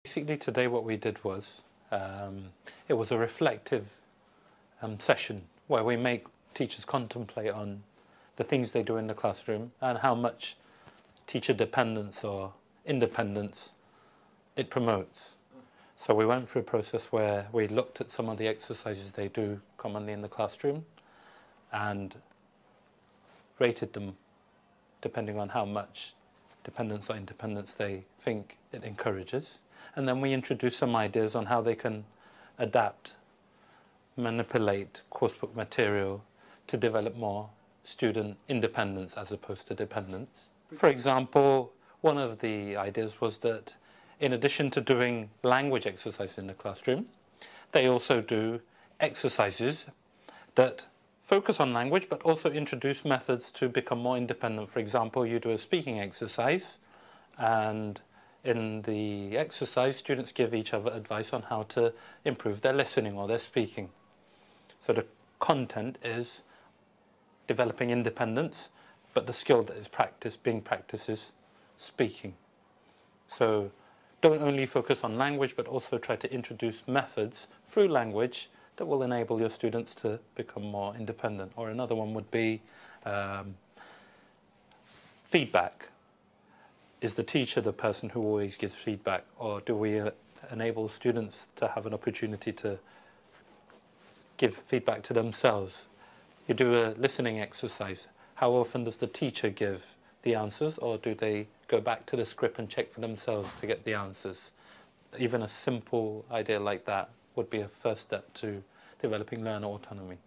Basically today what we did was, it was a reflective session where we make teachers contemplate on the things they do in the classroom and how much teacher dependence or independence it promotes. So we went through a process where we looked at some of the exercises they do commonly in the classroom and rated them depending on how much dependence or independence they think it encourages. And then we introduced some ideas on how they can adapt, manipulate coursebook material to develop more student independence as opposed to dependence. For example, one of the ideas was that in addition to doing language exercises in the classroom, they also do exercises that focus on language but also introduce methods to become more independent. For example, you do a speaking exercise, and in the exercise students give each other advice on how to improve their listening or their speaking. So the content is developing independence, but the skill that is practiced is speaking. So don't only focus on language, but also try to introduce methods through language that will enable your students to become more independent. Or another one would be feedback. Is the teacher the person who always gives feedback, or do we enable students to have an opportunity to give feedback to themselves? You do a listening exercise. How often does the teacher give the answers, or do they go back to the script and check for themselves to get the answers? Even a simple idea like that would be a first step to developing learner autonomy.